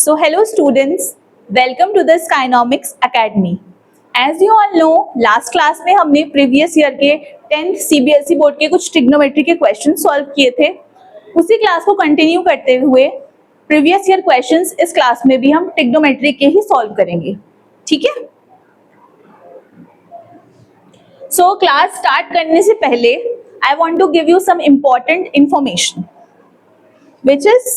So hello students, welcome to the Skynomics Academy. As you all know, last class में हमने previous year के 10th CBSE board के कुछ trigonometry के questions solve किए थे. उसी क्लास को कंटिन्यू करते हुए previous year questions इस क्लास में भी हम trigonometry के ही solve करेंगे. ठीक है? So क्लास स्टार्ट करने से पहले I want to give you some important information, which is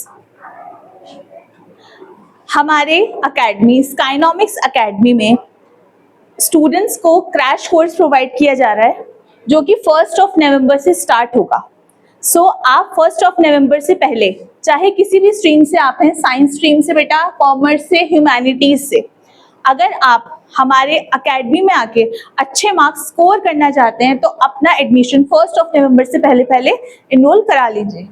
हमारे अकेडमी स्काइनॉमिक्स अकेडमी में स्टूडेंट्स को क्रैश कोर्स प्रोवाइड किया जा रहा है जो कि 1 नवंबर से स्टार्ट होगा. सो आप 1 नवंबर से पहले चाहे किसी भी स्ट्रीम से आप हैं, साइंस स्ट्रीम से बेटा, कॉमर्स से, ह्यूमैनिटीज से, अगर आप हमारे अकेडमी में आके अच्छे मार्क्स स्कोर करना चाहते हैं तो अपना एडमिशन 1 नवंबर से पहले इनरोल करा लीजिए.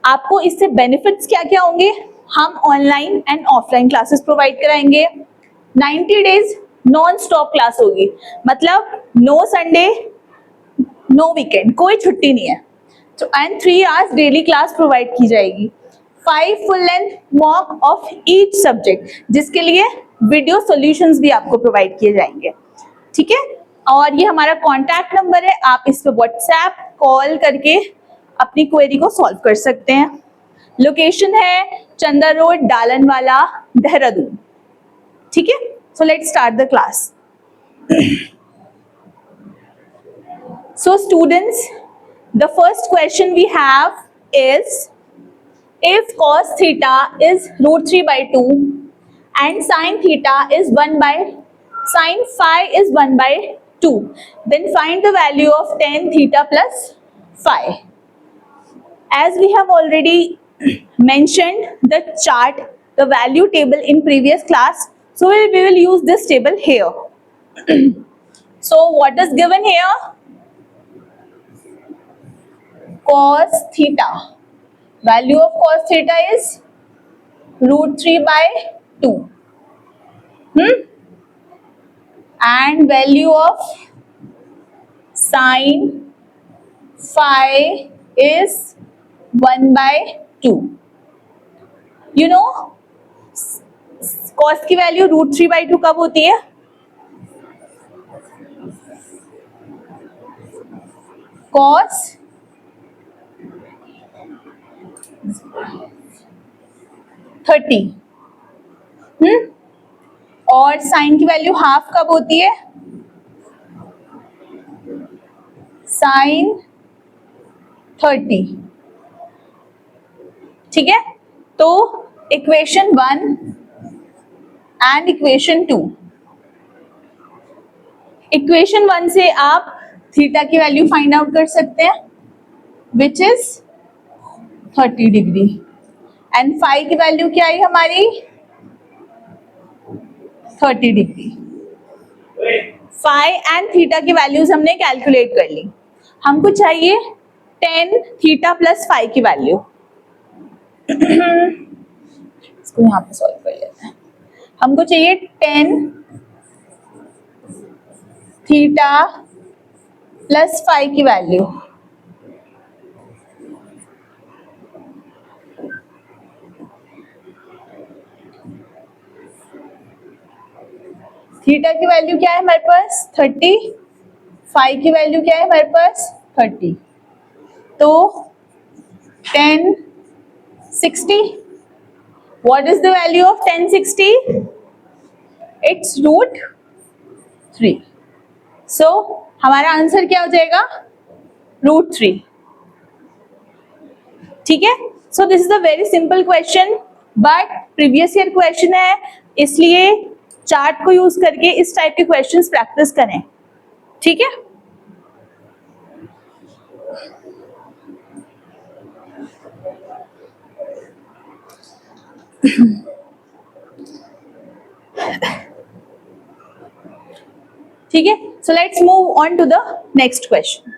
आपको इससे बेनिफिट्स क्या क्या होंगे? हम online and offline classes provide कराएंगे. 90 डेज नॉन स्टॉप क्लास होगी, मतलब नो संडे नो वीकेंड, कोई छुट्टी नहीं है. तो and 3 hours daily class provide की जाएगी. 5 full length mock of each subject, जिसके लिए वीडियो सॉल्यूशंस भी आपको प्रोवाइड किए जाएंगे. ठीक है? और ये हमारा कॉन्टैक्ट नंबर है, आप इस पे व्हाट्सएप कॉल करके अपनी क्वेरी को सॉल्व कर सकते हैं. लोकेशन है चंदा रोड, डालनवाला, देहरादून. ठीक है? So let's start the class. So students, the first question we have is if cos theta is √3/2 and sin theta is 1/sin phi is 1/2, then find the value of tan theta plus phi. As we have already mentioned the chart, the value table in previous class, so we will use this table here. So what is given here? Cos theta. Value of cos theta is √3/2. And value of sin phi is 1/2. You know, cos की value √3/2 कब होती है? cos 30. और sign की value half कब होती है? Sign 30. ठीक है? तो इक्वेशन 1 एंड इक्वेशन 2. इक्वेशन 1 से आप थीटा की वैल्यू फाइंड आउट कर सकते हैं, which is 30 degree. And phi की वैल्यू क्या आई हमारी? 30 डिग्री. फाई एंड थीटा की वैल्यूज हमने कैलकुलेट कर ली. हमको चाहिए tan थीटा प्लस फाई की वैल्यू. इसको यहाँ पे सॉल्व कर लेते हैं. हमको चाहिए tan थीटा प्लस फाई की वैल्यू. थीटा की वैल्यू क्या है हमारे पास? 30. फाई की वैल्यू क्या है हमारे पास? 30. तो tan 60. What is the value of tan 60? It's √3. So हमारा आंसर क्या हो जाएगा? √3. ठीक है? So this is a very simple question, but previous year question है, इसलिए चार्ट को यूज करके इस टाइप के क्वेश्चंस प्रैक्टिस करें. ठीक है? ठीक है? So let's move on to the next question.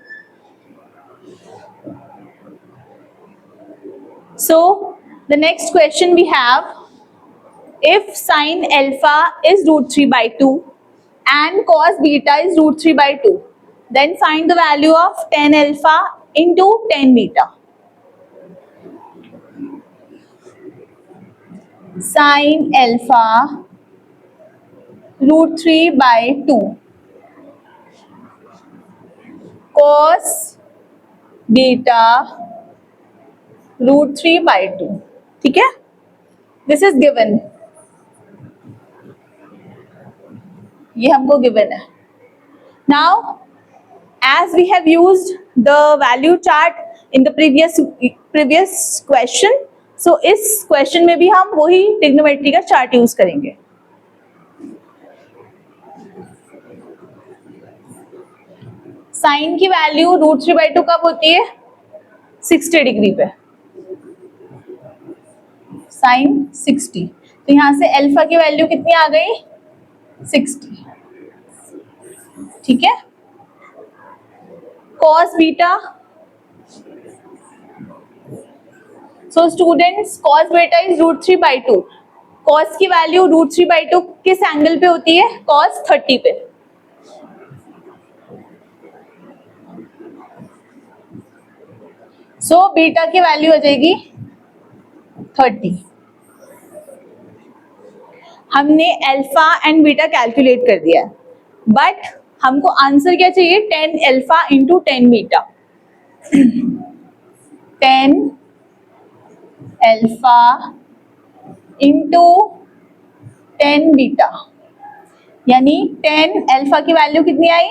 So the next question we have, if sin alpha is √3/2 and cos beta is √3/2, then find the value of tan alpha into tan beta. Sine alpha √3/2 cos beta √3/2, ठीक है, this is given, ये हमको given है. Now as we have used the value chart in the previous question, so इस question में भी हम वही trigonometry का chart use करेंगे. साइन की वैल्यू √3/2 कब होती है? 60 डिग्री पे, साइन 60. तो यहां से अल्फा की वैल्यू कितनी आ गई? 60, ठीक है. cos beta, so students cos beta is √3/2. cos की वैल्यू √3/2 किस एंगल पे होती है? cos 30 पे. so बीटा की वैल्यू आ जाएगी 30. हमने अल्फा एंड बीटा कैलकुलेट कर दिया, बट हमको आंसर क्या चाहिए? 10 alpha into 10 beta. 10 alpha into 10 beta, यानी 10 अल्फा की वैल्यू कितनी आई?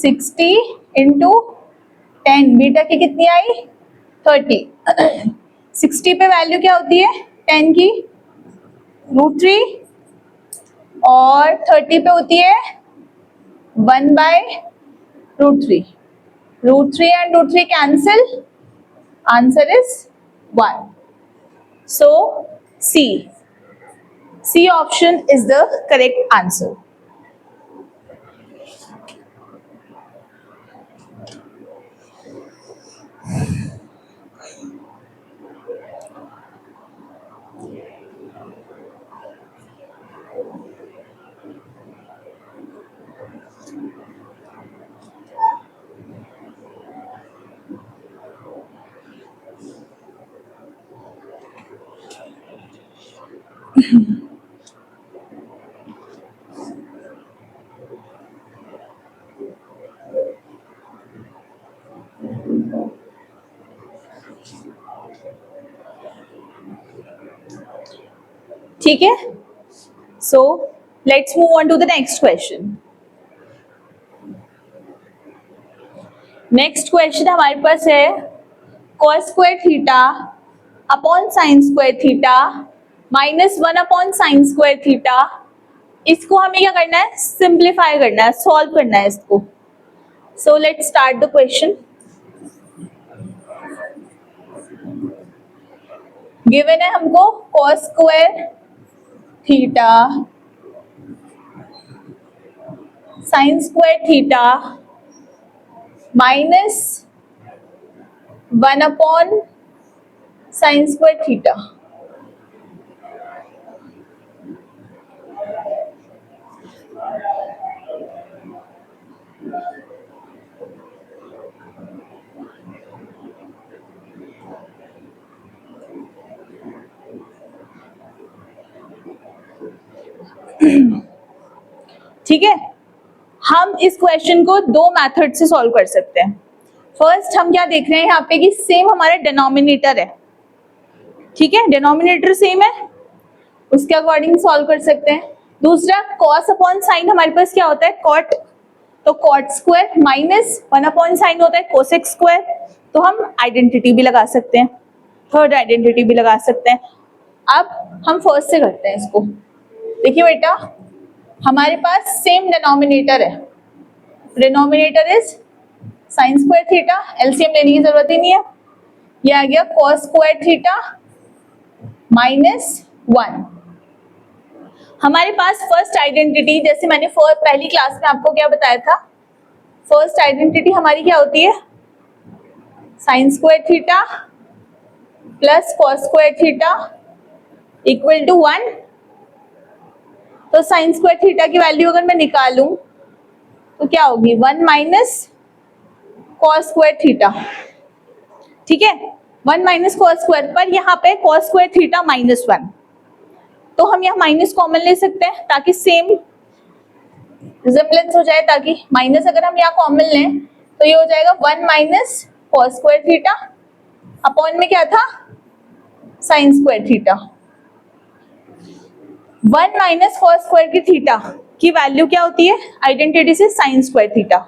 60 इंटू 10 बीटा की कितनी आई? 30. 60 पे वैल्यू क्या होती है 10 की? √3, और 30 पे होती है 1/√3. √3 and √3 cancel, answer is 1. So C option is the correct answer. ठीक है. So let's move on to the next question. Next question हमारे पास है cos square theta upon sine square theta -1 upon sine square theta. इसको हमें क्या करना है? Simplify करना है, सॉल्व करना है इसको. सो let's start the question. Given है हमको cos square theta sine square theta -1 upon sine square theta. ठीक है. हम इस क्वेश्चन को दो मेथड से सॉल्व कर सकते हैं. फर्स्ट हम क्या देख रहे हैं यहाँ पे कि सेम हमारा डिनोमिनेटर है, ठीक है, डिनोमिनेटर सेम है, उसके अकॉर्डिंग सॉल्व कर सकते हैं. दूसरा cos अपॉन साइन हमारे पास क्या होता है? cot, तो cot स्क्वायर -1 अपॉन साइन होता है cosec स्क्वायर. तो हम आइडेंटिटी भी लगा सकते हैं, थर्ड आइडेंटिटी भी लगा सकते हैं. अब हम फर्स्ट से करते हैं इसको. देखिए बेटा, हमारे पास सेम डिनोमिनेटर है, denominator is sine square theta, LCM लेने की जरूरत ही नहीं है. ये आ गया cos स्क्वायर थीटा -1. हमारे पास फर्स्ट आइडेंटिटी, जैसे मैंने पहली क्लास में आपको क्या बताया था, फर्स्ट आइडेंटिटी हमारी क्या होती है? Sine square theta plus cos square theta equal to 1. तो साइन स्क्वायर थीटा की वैल्यू अगर मैं निकालूं तो क्या होगी? 1 माइनस cos स्क्वायर थीटा, ठीक है, 1 माइनस cos स्क्वायर, पर यहाँ पे cos स्क्वायर थीटा -1. तो हम यहाँ माइनस कॉमन ले सकते हैं ताकि सेम रिजेम्बलेंस हो जाए, ताकि माइनस अगर हम यहाँ कॉमन लें तो ये हो जाएगा 1 minus cos square theta upon में क्या था sign square theta. 1 minus cos square की थीटा की वैल्यू क्या होती है आइडेंटिटी से sign square theta,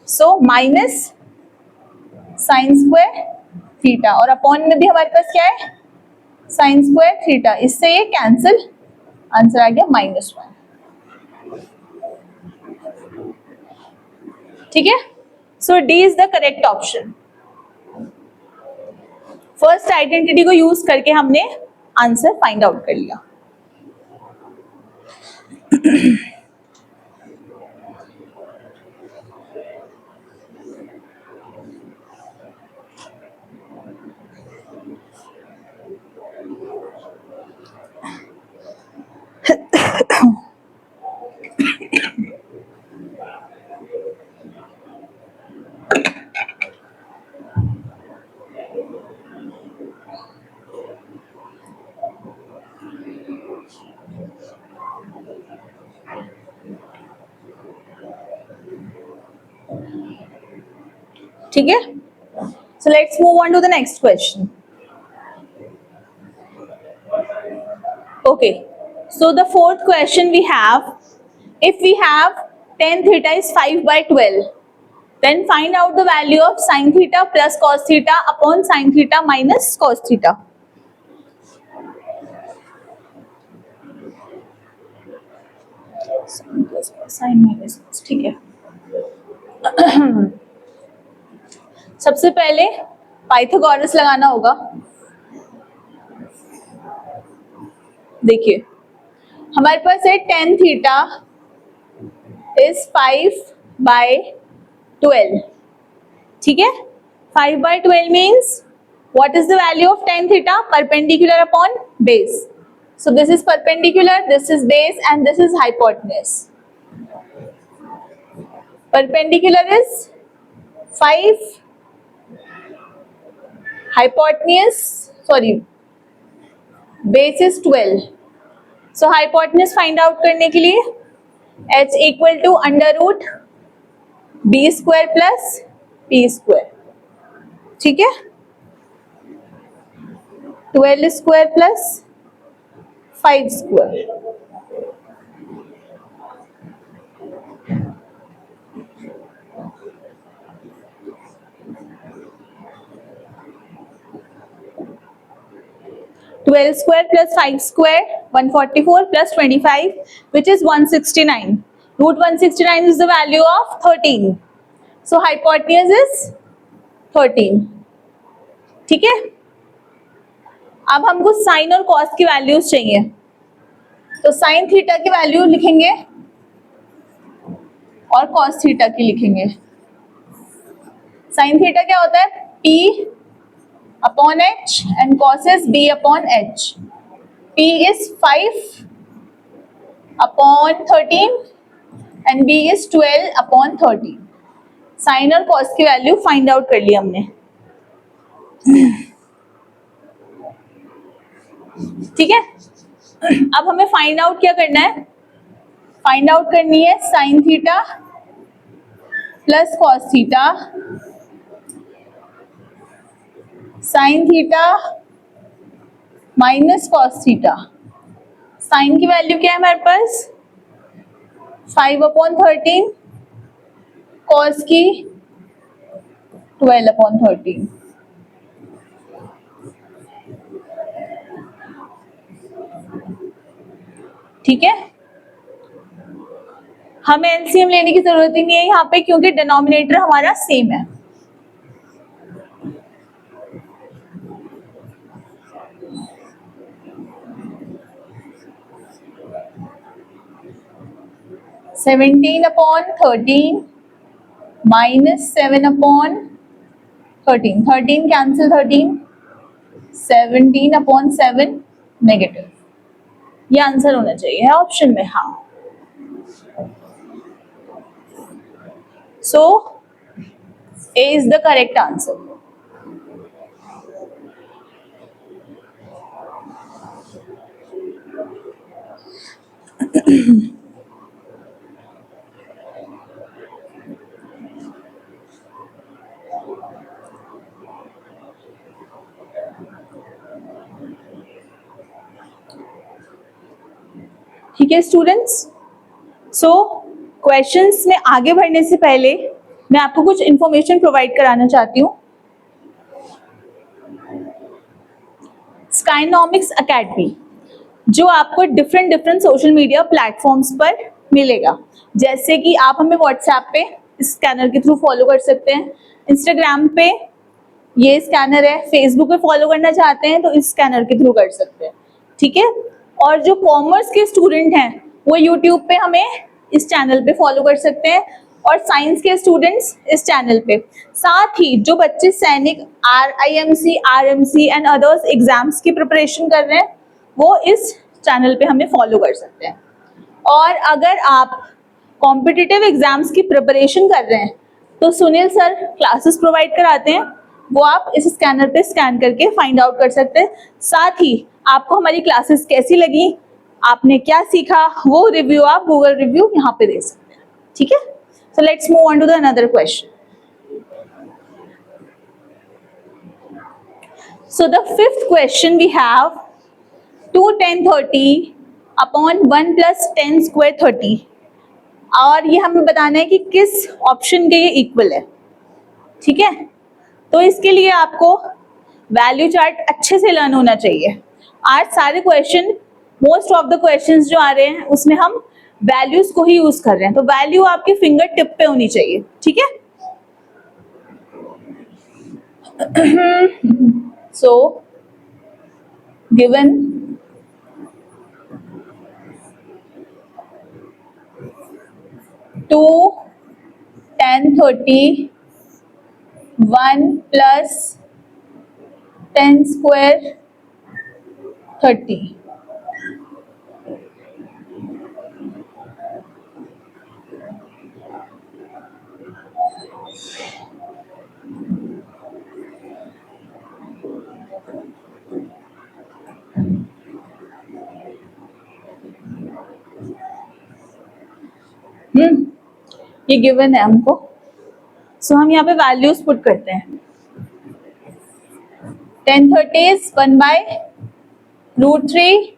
so minus sign square theta और अपॉन में भी हमारे पास क्या है साइन स्क्वायर थीटा, इससे ये कैंसिल, आंसर आ गया -1। ठीक है, so D is the correct option. First identity को यूज करके हमने आंसर फाइंड आउट कर लिया। ठीक है, so let's move on to the next question. Okay, so the fourth question we have, if we have tan theta is 5 by 12, then find out the value of sin theta plus cos theta upon sin theta minus cos theta. sin plus cos, sin minus cos, ठीक है। सबसे पहले Pythagoras लगाना होगा। देखिए हमारे पास है tan theta is 5 bye 12, ठीक है। 5 by 12 means what is the value of tan theta? Perpendicular upon base. So this is perpendicular, this is base and this is hypotenuse. Perpendicular is 5, hypotenuse, sorry, base is 12. So hypotenuse find out करने के लिए h equal to under root b square plus p square, ठीक है। 12 square plus 5 square, twelve square plus 5 square 144 plus 25 which is 169. Root 169 is the value of 13. So hypotenuse is 13. ठीक है, अब हमको sign और कॉस की वैल्यूज चाहिए, तो साइन थीटा की वैल्यू लिखेंगे और कॉस थीटा की लिखेंगे। साइन थीटा क्या होता है P upon h and cos is b upon h. P is 5 upon 13 and b is 12 upon 13. Sign और कॉस की वैल्यू फाइंड आउट कर ली हमने, ठीक है। अब हमें फाइंड आउट क्या करना है, फाइंड आउट करनी है sine theta plus cos theta, sine theta minus cos theta. Sine की वैल्यू क्या है हमारे पास 5 अपॉन 13, कॉस की 12 अपॉन 13। ठीक है, हमें एलसीएम लेने की जरूरत ही नहीं है यहाँ पे क्योंकि डिनोमिनेटर हमारा सेम है। Seventeen upon 13 minus 7 upon 13, 13 cancel 13, 17 upon 7 negative. ये आंसर होना चाहिए ऑप्शन में, हाँ। So A is the correct answer. ठीक है स्टूडेंट्स, सो क्वेश्चंस में आगे बढ़ने से पहले मैं आपको कुछ इंफॉर्मेशन प्रोवाइड कराना चाहती हूँ। स्काइनॉमिक्स एकेडमी जो आपको डिफरेंट सोशल मीडिया प्लेटफॉर्म्स पर मिलेगा, जैसे कि आप हमें व्हाट्सएप पे स्कैनर के थ्रू फॉलो कर सकते हैं, इंस्टाग्राम पे ये स्कैनर है, फेसबुक पे फॉलो करना चाहते हैं तो इस स्कैनर के थ्रू कर सकते हैं, ठीक है। और जो कॉमर्स के स्टूडेंट हैं वो यूट्यूब पे हमें इस चैनल पे फॉलो कर सकते हैं, और साइंस के स्टूडेंट्स इस चैनल पे। साथ ही जो बच्चे सैनिक, RIMC, RMC and others exams की प्रिपरेशन कर रहे हैं वो इस चैनल पे हमें फॉलो कर सकते हैं। और अगर आप कॉम्पिटिटिव एग्जाम्स की प्रिपरेशन कर रहे हैं तो सुनील सर क्लासेस प्रोवाइड कराते हैं, वो आप इस स्कैनर पे स्कैन करके फाइंड आउट कर सकते हैं। साथ ही आपको हमारी क्लासेस कैसी लगी, आपने क्या सीखा, वो रिव्यू आप गूगल रिव्यू यहाँ पे दे सकते हैं, ठीक है। So let's move on to the another question. So the fifth question we have 2 10 30 upon 1 + 10 square 30, और ये हमें बताना है कि किस ऑप्शन के ये इक्वल है, ठीक है। तो इसके लिए आपको वैल्यू चार्ट अच्छे से लर्न होना चाहिए। आज सारे question, most of the questions जो आ रहे हैं उसमें हम वैल्यूज को ही यूज कर रहे हैं, तो वैल्यू आपके फिंगर टिप पे होनी चाहिए, ठीक है। सो गिवन 2 10 30 1 + 10 स्क्वायर 30, ये गिवन है हमको। सो हम यहाँ पे वैल्यूज पुट करते हैं। 10 30 1/√3,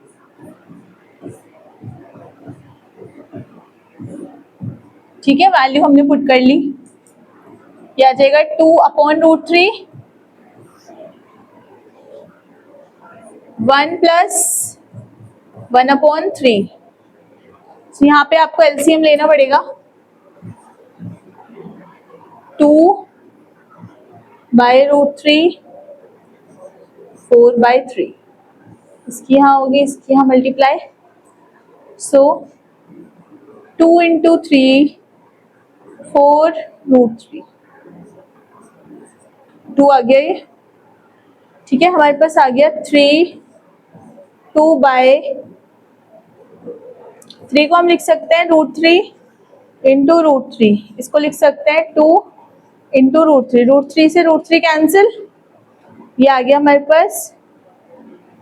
ठीक है, वैल्यू हमने पुट कर ली। ये आ जाएगा 2/√3, 1 + 1/3। तो यहाँ पे आपको LCM लेना पड़ेगा। 2/√3 4/3, इसकी यहाँ होगी, इसकी यहाँ मल्टीप्लाई। सो 2 × 3 4√3, 2 आ गया ये, ठीक है। हमारे पास आ गया 3, 2/3 को हम लिख सकते हैं √3 × √3, इसको लिख सकते हैं 2 × √3, √3 से √3 कैंसिल, ये आ गया हमारे पास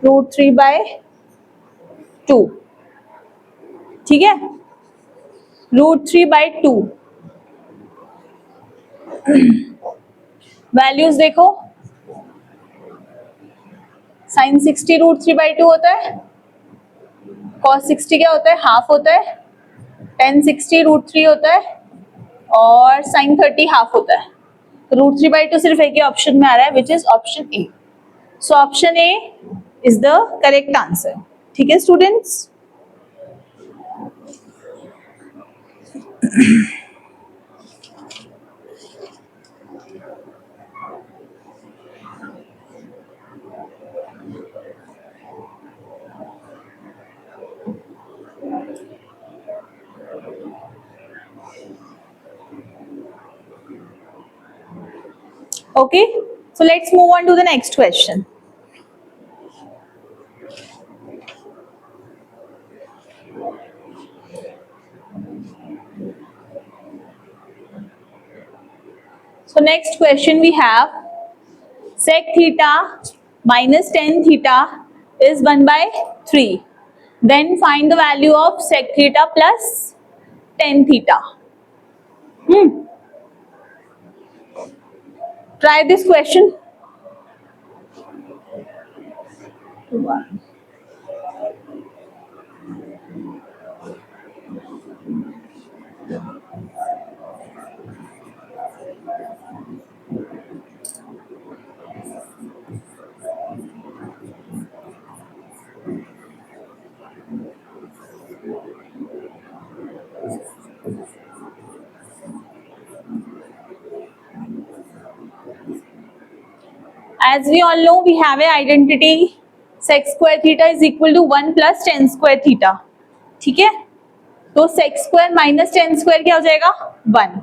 √3/2, ठीक है, √3/2। वैल्यूज देखो, sin 60 √3/2 होता है, cos 60 क्या होता है, हाफ होता है, tan 60 √3 होता है, और sin 30 हाफ होता है। तो √3/2 सिर्फ एक ही ऑप्शन में आ रहा है, which is option A. So option A is the correct answer, ठीक है students. Okay, so let's move on to the next question. So next question we have sec theta minus tan theta is 1/3. Then find the value of sec theta plus tan theta. Try this question. As we all know, we have a identity sec square theta is equal to 1 plus tan square theta. ठीक है, तो sec square minus tan square क्या हो जाएगा? 1.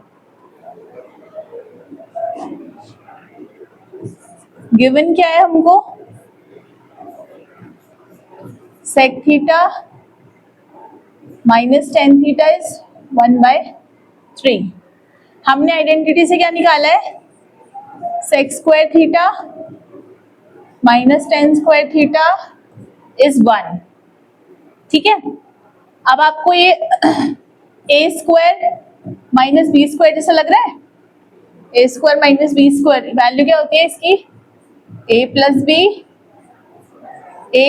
Given क्या है हमको? sec theta minus tan theta is 1/3. हमने आइडेंटिटी से क्या निकाला है? sec square theta minus tan square theta is 1. ठीक है, अब आपको ये a square minus B square जैसा लग रहा है? a square minus B square value क्या होती है इसकी? a plus B, a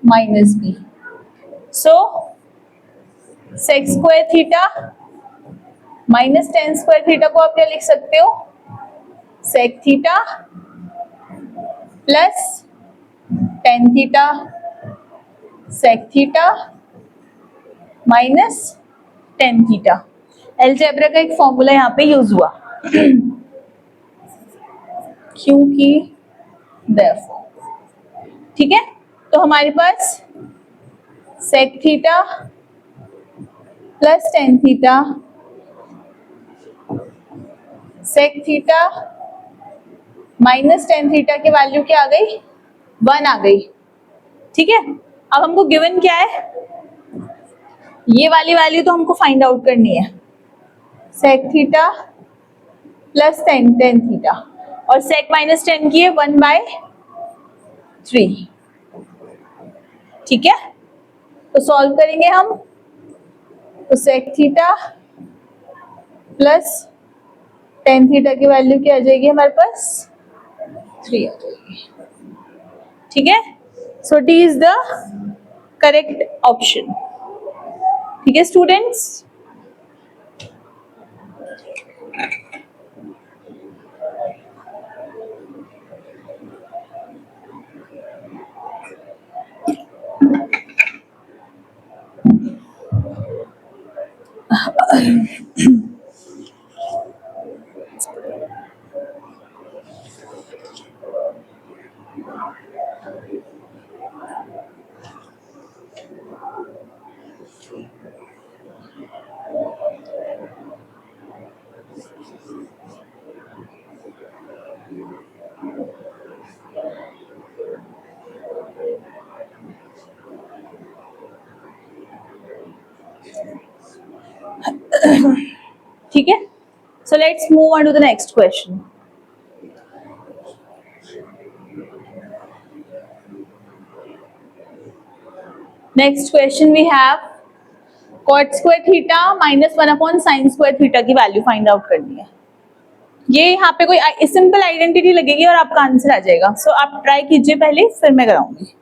minus B. So sec square theta minus tan square theta को आप क्या लिख सकते हो? sec theta plus tan theta sec theta minus tan theta. Algebra का एक फॉर्मूला यहाँ पे यूज हुआ क्योंकि therefore. ठीक है, तो हमारे पास sec theta plus tan theta sec theta minus tan theta की वैल्यू क्या आ गई? 1 आ गई. ठीक है, अब हमको गिवन क्या है? ये वाली वैल्यू तो हमको फाइंड आउट करनी है. sec theta plus tan theta और sec माइनस tan की है 1/3. ठीक है, तो सॉल्व करेंगे हम. तो sec theta plus tan theta की वैल्यू क्या आ जाएगी हमारे पास? 3 आ जाएगी. ठीक है, so D is the correct option. ठीक है स्टूडेंट्स, ठीक है, so let's move on to the next question. Next question we have cot square theta minus 1 sin square theta की वैल्यू फाइंड आउट करनी है. ये यहाँ पे कोई सिंपल आइडेंटिटी लगेगी और आपका आंसर आ जाएगा. सो आप ट्राई कीजिए पहले, फिर मैं कराऊंगी.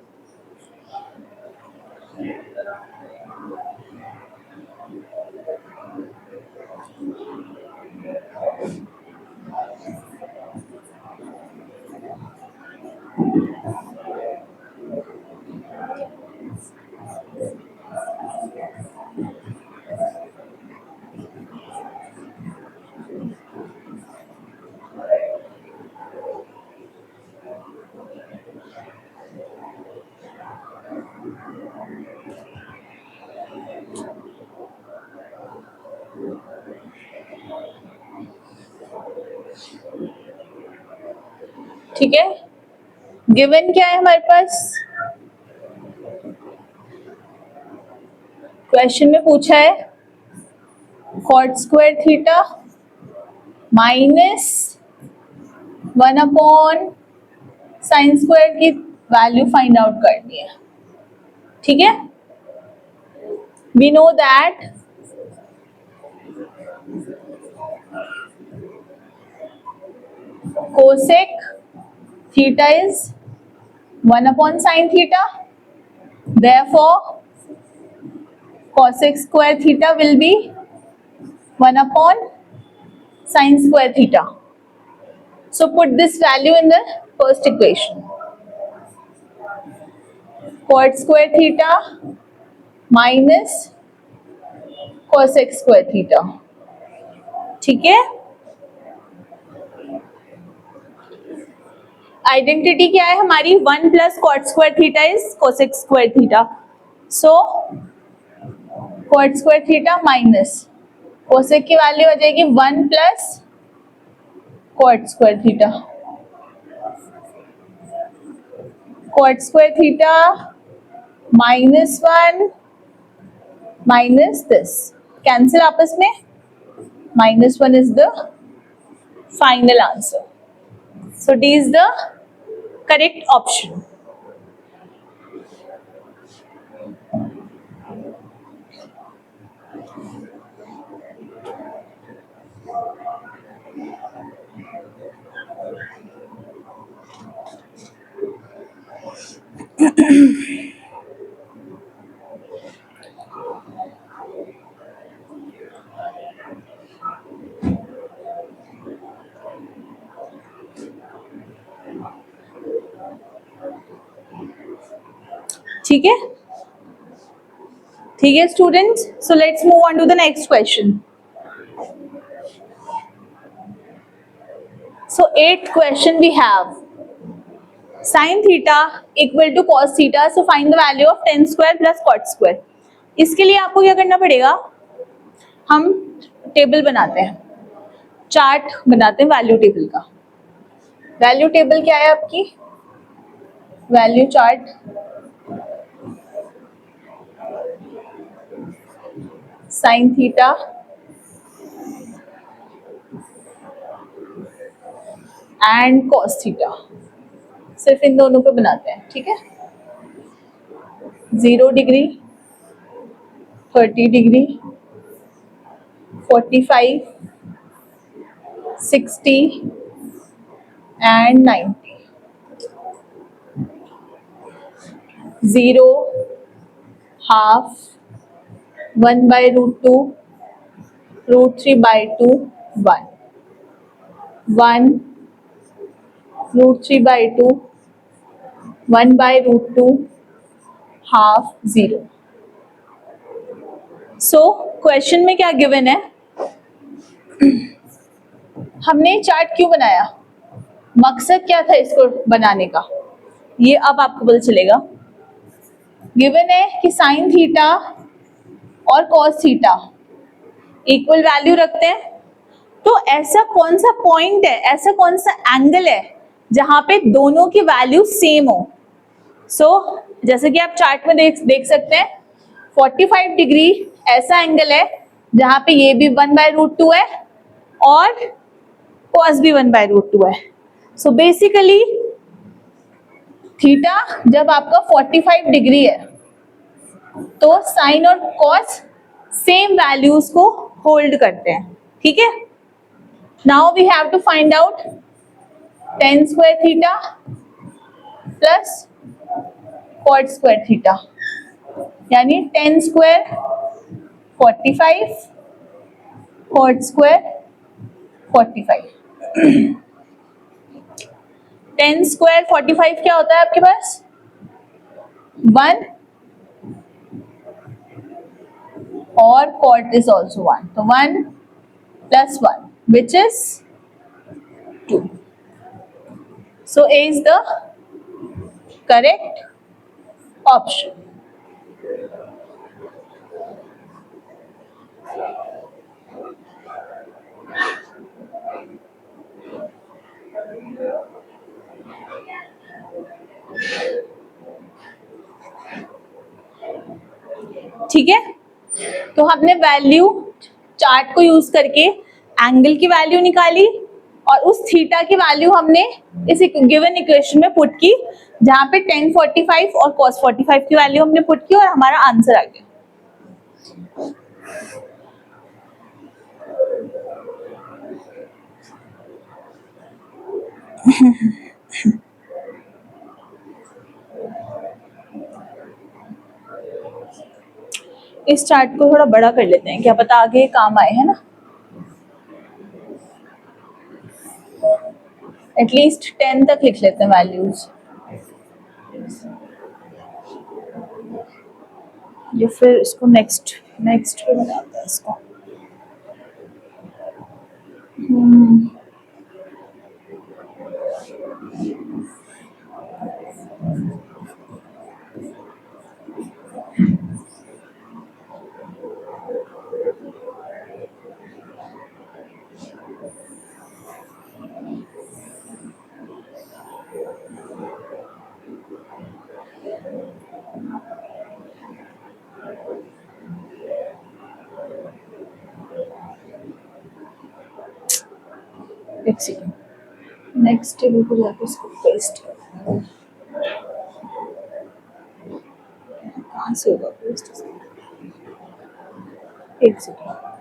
ठीक है, गिवन क्या है हमारे पास? क्वेश्चन में पूछा है cot square theta minus 1 sin square की वैल्यू फाइंड आउट करनी है. ठीक है, we know that cosec theta is 1 upon sin theta, therefore cosec square theta will be 1 upon sin square theta. So put this value in the first equation. Cot square theta minus cosec square theta. ठीक है, identity क्या है हमारी, 1 plus cot square theta is cosec square theta. So cot square theta minus cosec की value हो जाएगी 1 plus cot square theta. Cot square theta -1 minus this cancel आपस में, -1 is the final answer. So D is the correct option. ठीक है, ठीक है students. So let's move on to the next question. So 8th question we have sin theta equal to cos theta, so find the value of tan square plus cot square. इसके लिए आपको क्या करना पड़ेगा, हम टेबल बनाते हैं, chart बनाते हैं वैल्यू टेबल का. वैल्यू टेबल क्या है आपकी, value chart sin theta and cos theta, सिर्फ इन दोनों पे बनाते हैं. ठीक है, 0 degree, 30 degree, 45, 60 and 90. 0, half, 1/√2, √3/2, 1, 1, √3/2, 1/√2, half, 0. So question में क्या गिवन है, हमने चार्ट क्यों बनाया, मकसद क्या था इसको बनाने का, ये अब आपको पता चलेगा. गिवन है कि साइन थीटा और कॉस थीटा इक्वल वैल्यू रखते हैं, तो ऐसा कौन सा पॉइंट है, ऐसा कौन सा एंगल है जहां पे दोनों की वैल्यू सेम हो. सो जैसे कि आप चार्ट में देख सकते हैं, 45 डिग्री ऐसा एंगल है जहां पे ये भी 1/√2 है और कॉस भी 1/√2 है. सो बेसिकली थीटा जब आपका 45 डिग्री है तो साइन और कॉस सेम वैल्यूज को होल्ड करते हैं. ठीक है, now we have to find out tan square theta plus cot square theta, यानी tan square 45, cot square 45. tan square 45 क्या होता है आपके पास, 1 और cot is also 1, तो 1 plus 1 which is 2. So A is the correct option. ठीक है, तो हमने वैल्यू चार्ट को यूज करके एंगल की वैल्यू निकाली और उस थीटा की वैल्यू हमने इस गिवन इक्वेशन में पुट की, जहां पे tan 45 और cos 45 की वैल्यू हमने पुट की और हमारा आंसर आ गया. इस चार्ट को थोड़ा बड़ा कर लेते हैं, क्या पता आगे काम आए, है ना। एटलीस्ट 10 तक लिख लेते हैं वैल्यूज, या फिर इसको नेक्स्ट नेक्स्ट पे बनाते हैं इसको। एक सेकेंड, नेक्स्ट टेबल को जाकर इसको पेस्ट कर, कहाँ से होगा पेस्ट, एक second.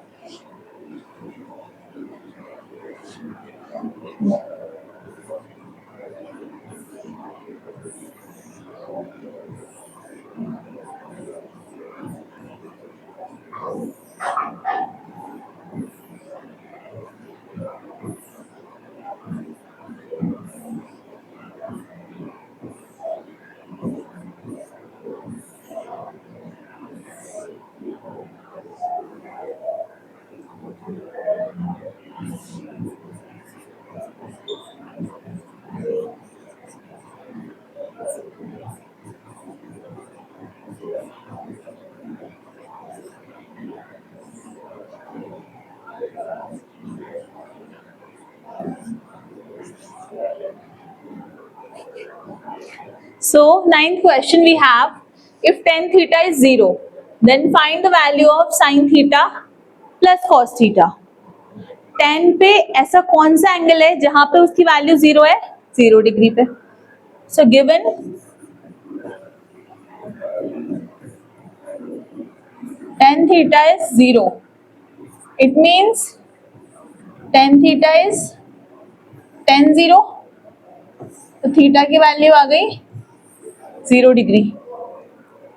So 9th question we have, if tan theta is 0, then find the value of sin theta plus cos theta. tan पे ऐसा कौन सा एंगल है जहां पे उसकी वैल्यू 0 है, 0 डिग्री पे। So given tan theta is 0, it means tan theta is tan 0, तो थीटा की वैल्यू आ गई 0 डिग्री,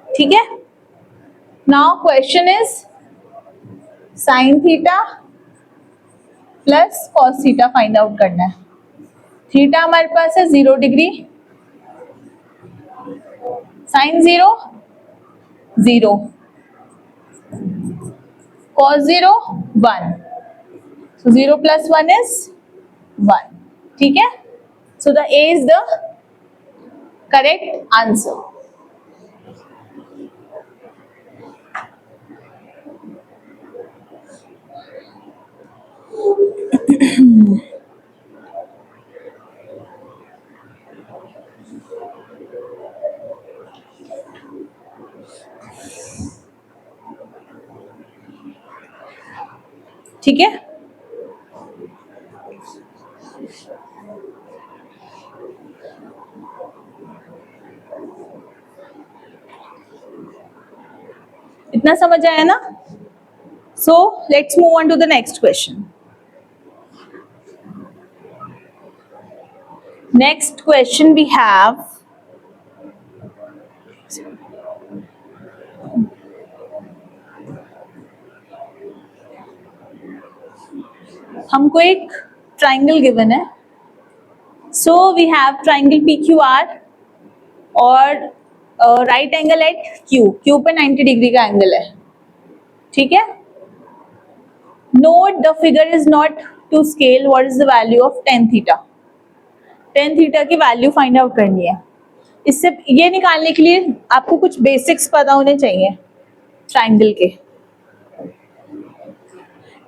ठीक है। Now question is sine theta plus cos theta find out करना है। थीटा हमारे पास है 0 degree, sign 0 0, cos 0 1, so 0 plus 1 is 1, ठीक है। So the A is the correct answer. ठीक है, इतना समझ आया ना। So let's move on to the next question. Next question we have, हमको एक ट्राइंगल गिवन है। So we have triangle P Q R और right angle at Q, Q पे 90 डिग्री का एंगल है, ठीक है। Note the figure is not to scale, what is the value of tan theta. Tan theta की value find out करनी है। इससे ये निकालने के लिए आपको कुछ बेसिक्स पता होने चाहिए ट्राइंगल के।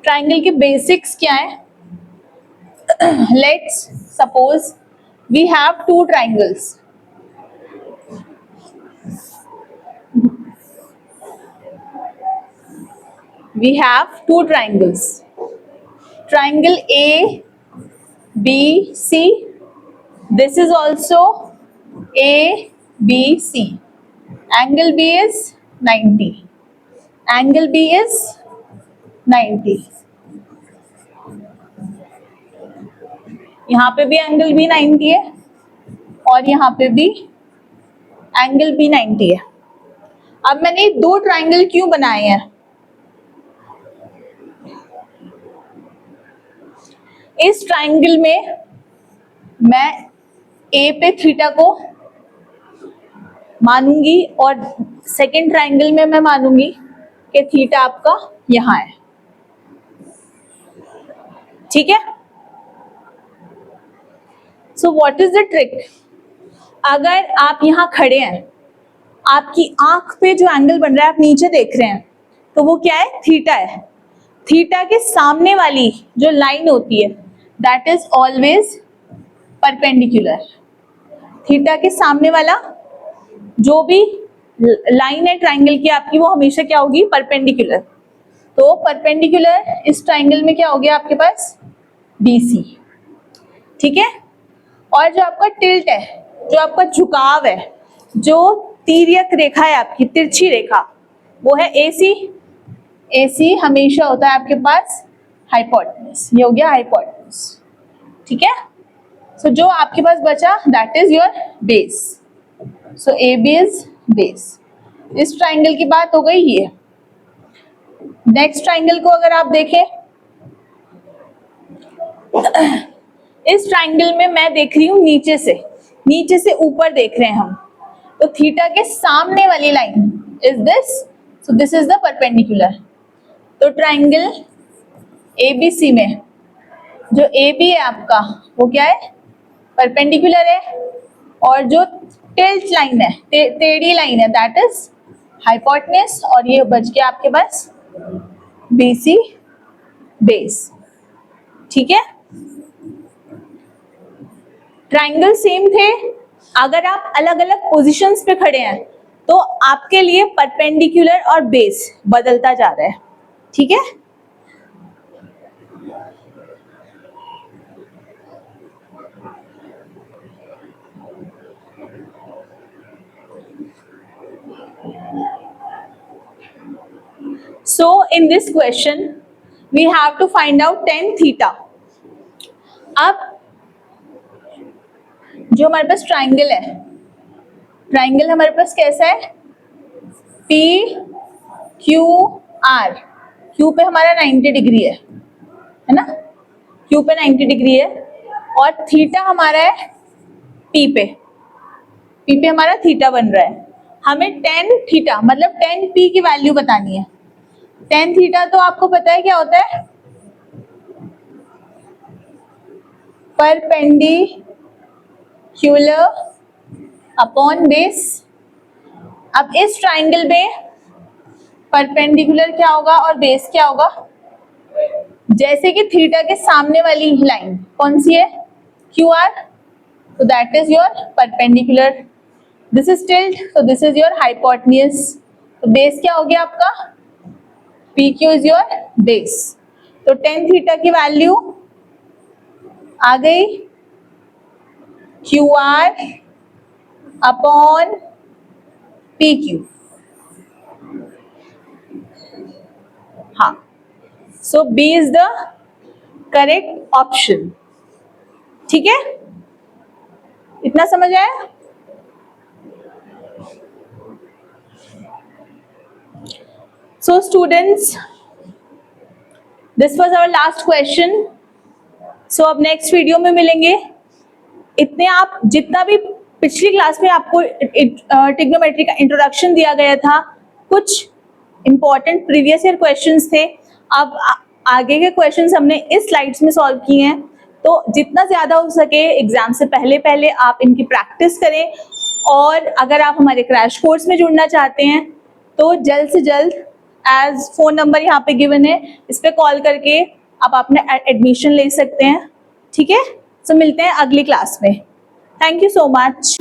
ट्राइंगल के बेसिक्स क्या है? Let's suppose we have two triangles, we have two triangles, triangle A B C, this is also A B C, angle B is 90, angle B is 90। यहाँ पे भी एंगल बी 90 है और यहाँ पे भी एंगल बी 90 है। अब मैंने दो ट्राइंगल क्यों बनाए हैं? इस ट्राइंगल में मैं ए पे थीटा को मानूंगी और सेकेंड ट्राइंगल में मैं मानूंगी कि थीटा आपका यहां है। ठीक है। So what is the trick? अगर आप यहां खड़े हैं, आपकी आंख पे जो एंगल बन रहा है आप नीचे देख रहे हैं, तो वो क्या है? थीटा है। थीटा के सामने वाली जो लाइन होती है that is always perpendicular. Theta के सामने वाला जो भी लाइन है ट्राइंगल की आपकी, वो हमेशा क्या होगी? परपेंडिकुलर। तो परपेंडिकुलर इस ट्राइंगल में क्या हो गया आपके पास? BC। ठीक है। और जो आपका टिल्ट है, जो आपका झुकाव है, जो तिर्यक रेखा है आपकी, तिरछी रेखा, वो है AC। AC हमेशा होता है आपके पास हाइपोटेन्यूज। ये हो गया हाइपोटेन्यूज। ठीक है। सो जो आपके पास बचा that is your base. So AB is base. इस ट्राइंगल की बात हो गई ये। नेक्स्ट ट्राइंगल को अगर आप देखें, इस ट्राइंगल में मैं देख रही हूं नीचे से ऊपर देख रहे हैं हम, तो थीटा के सामने वाली line is this. So this is the perpendicular. तो ट्राइंगल ABC में जो AB है आपका वो क्या है? परपेंडिकुलर है। और जो टिल्ट लाइन है, टेढ़ी लाइन है, दैट इज हाइपोटेन्यूज। और ये बच गया आपके पास BC बेस। ठीक है। ट्राइंगल सेम थे। अगर आप अलग अलग पोजीशंस पे खड़े हैं तो आपके लिए परपेंडिकुलर और बेस बदलता जा रहा है। ठीक है। So in this question we have to find out tan theta। अब जो हमारे पास ट्राइंगल है, ट्राइंगल हमारे पास कैसा है? PQR। Q पे हमारा 90 डिग्री है ना? Q पे 90 डिग्री है और थीटा हमारा है P पे हमारा थीटा बन रहा है। हमें tan थीटा मतलब tan P की वैल्यू बतानी है। tan थीटा तो आपको पता है क्या होता है? Perpendicular upon base. अब इस ट्राइंगल में परपेंडिकुलर क्या होगा और बेस क्या होगा? जैसे कि थीटा के सामने वाली लाइन कौन सी है? QR। so that is your perpendicular। this is tilt, so this is your hypotenuse। तो बेस क्या हो गया आपका? PQ is your base। तो tan थीटा की वैल्यू आ गई QR अपॉन PQ। हाँ, so B is the correct option. ठीक है, इतना समझ आया? So students, this was our last question. So अब नेक्स्ट वीडियो में मिलेंगे। इतने आप जितना भी पिछली क्लास में आपको ट्रिग्नोमेट्री का इंट्रोडक्शन दिया गया था, कुछ इंपॉर्टेंट प्रीवियस ईयर क्वेश्चंस थे, अब आगे के क्वेश्चंस हमने इस स्लाइड्स में सॉल्व किए हैं। तो जितना ज्यादा हो सके एग्जाम से पहले पहले आप इनकी प्रैक्टिस करें। और अगर आप हमारे क्रैश कोर्स में जुड़ना चाहते हैं तो जल्द से जल्द, एज फोन नंबर यहाँ पे गिवन है, इस पे कॉल करके आप अपना एडमिशन ले सकते हैं। ठीक है, सो मिलते हैं अगली क्लास में। Thank you so much.